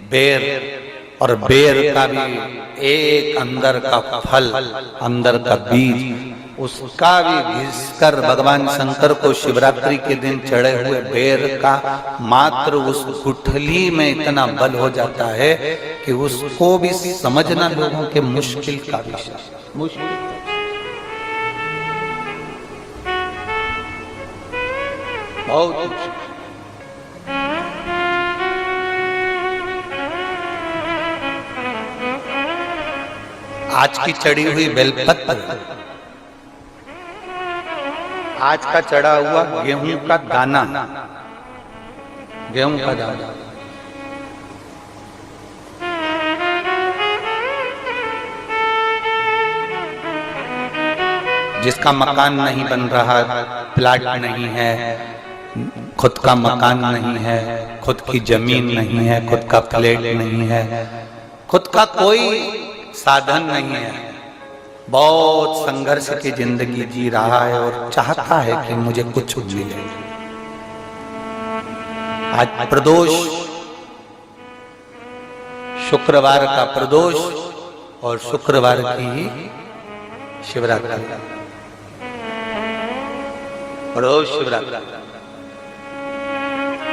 बेर, और बेर का भी एक अंदर का फल, अंदर का बीज, उसका भी घिसकर भगवान शंकर को शिवरात्रि के दिन चढ़े हुए बेर का मात्र उस गुठली में इतना बल हो जाता है कि उसको भी समझना लोगों के मुश्किल का विषय, मुश्किल। बहुत आज की चढ़ी हुई बेलपत्र, आज का चढ़ा हुआ गेहूं का दाना, गेहूं का दाना, जिसका मकान नहीं बन रहा, प्लाट नहीं है, खुद का मकान नहीं है, खुद की जमीन नहीं है, खुद का फ्लैट नहीं है, खुद का कोई साधन नहीं है, बहुत संघर्ष की जिंदगी जी रहा है और चाहता है कि मुझे कुछ मिले। आज प्रदोष, शुक्रवार का प्रदोष और शुक्रवार की ही शिवरात्रि, प्रदोष शिवरात्रि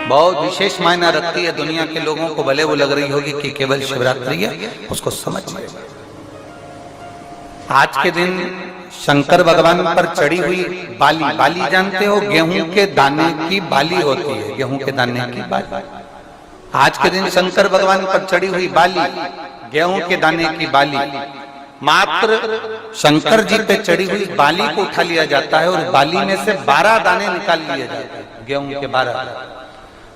बहुत विशेष मायना रखती है। दुनिया के लोगों को भले वो लग रही होगी कि केवल शिवरात्रि है, उसको समझ ले। आज के दिन शंकर भगवान पर चढ़ी हुई बाली, बाली जानते हो, गेहूं के दाने की बाली होती है, गेहूं के दाने की बाली। आज के दिन शंकर भगवान पर चढ़ी हुई बाली, गेहूं के दाने की बाली, मात्र शंकर जी पे चढ़ी हुई बाली को उठा लिया जाता है और बाली में से 12 दाने निकाल लिए जाते हैं। गेहूं के 12,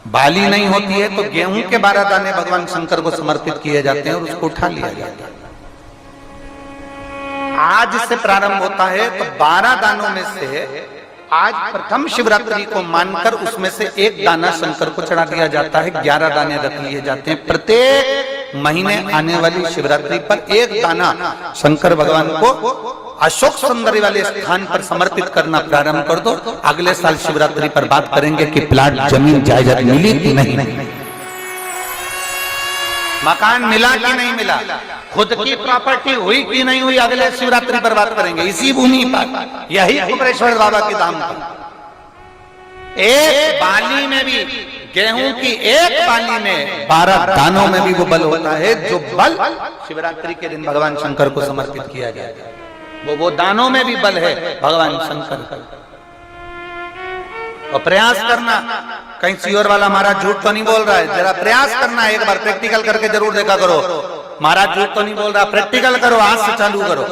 बाली नहीं होती है तो गेहूं के 12 दाने भगवान शंकर को समर्पित किए जाते हैं और उसको उठा लिया जाता है। आज से प्रारंभ होता है तो 12 दानों में से आज प्रथम शिवरात्रि को मानकर उसमें से एक दाना शंकर को चढ़ा दिया जाता है, 11 दाने रख लिए जाते हैं। प्रत्येक महीने आने वाली शिवरात्रि पर एक दाना शंकर भगवान को अशोक सुंदरी वाले स्थान पर समर्पित करना प्रारंभ कर दो। अगले साल शिवरात्रि पर बात करेंगे कि प्लाट, जमीन, जायदाद मिली कि नहीं, मकान मिला कि नहीं मिला, खुद की प्रॉपर्टी हुई कि नहीं हुई, अगले शिवरात्रि पर बात करेंगे। इसी भूमि पर, यही कुमरेश्वर बाबा के धाम पर एक बाली में भी, गेहूं की एक बाली में 12 दानों में भी वो बल होता है जो बल शिवरात्रि के दिन भगवान शंकर को समर्पित किया जाता है। वो दानों में भी बल है भगवान शंकर का। और प्रयास करना, कहीं सीओर वाला महाराज झूठ तो नहीं बोल रहा है, जरा प्रयास करना, एक बार प्रैक्टिकल करके जरूर देखा करो। महाराज झूठ तो नहीं बोल रहा, प्रैक्टिकल करो, आज से चालू करो।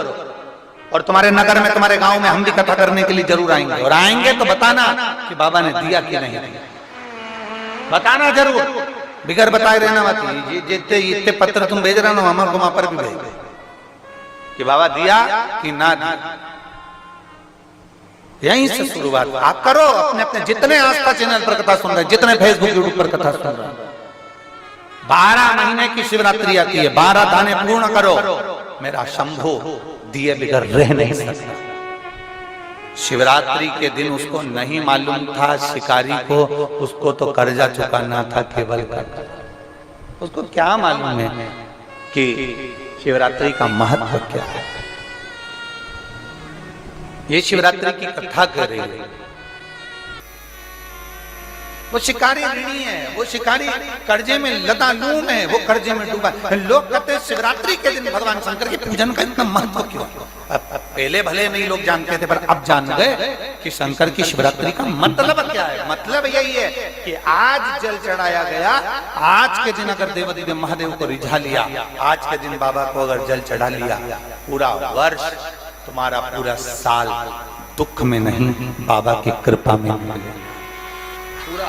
और तुम्हारे नगर में, तुम्हारे गांव में हम भी कथा करने के लिए जरूर आएंगे, और आएंगे तो बताना कि बाबा ने दिया कि नहीं, बताना जरूर, बिगर बताए रहना मत। जितने इतने पत्र तुम भेज रहे हो हमारे को वहां पर भी भेज कि बाबा दिया कि ना दिया। यहीं से शुरुआत आप करो। अपने अपने जितने आस्था चैनल पर कथा सुन रहे, जितने फेसबुक यूट्यूब पर कथा सुन रहे, 12 महीने की शिवरात्रि आती है, 12 दाने पूर्ण करो। मेरा शंभो दिए बिगर रह नहीं सकता। शिवरात्रि के दिन उसको नहीं मालूम था, शिकारी को, उसको तो कर्जा चुकाना था केवल कर्जा। उसको क्या मालूम है कि शिवरात्रि का महत्व क्या है। ये शिवरात्रि की कथा कर रही है। वो शिकारी ऋणी है, वो शिकारी कर्जे में लतालूम है, वो कर्जे में डूबा। लोग कहते हैं शिवरात्रि के दिन भगवान शंकर के पूजन का इतना महत्व क्यों? पहले भले नहीं लोग जानते थे, पर अब जान गए कि शंकर की शिवरात्रि का मतलब क्या है। मतलब यही है कि आज जल चढ़ाया गया, आज के दिन अगर देवादिदेव महादेव को रिझा लिया, आज के दिन बाबा को अगर जल चढ़ा लिया, पूरा वर्ष, तुम्हारा पूरा साल दुख में नहीं, बाबा की कृपा में पूरा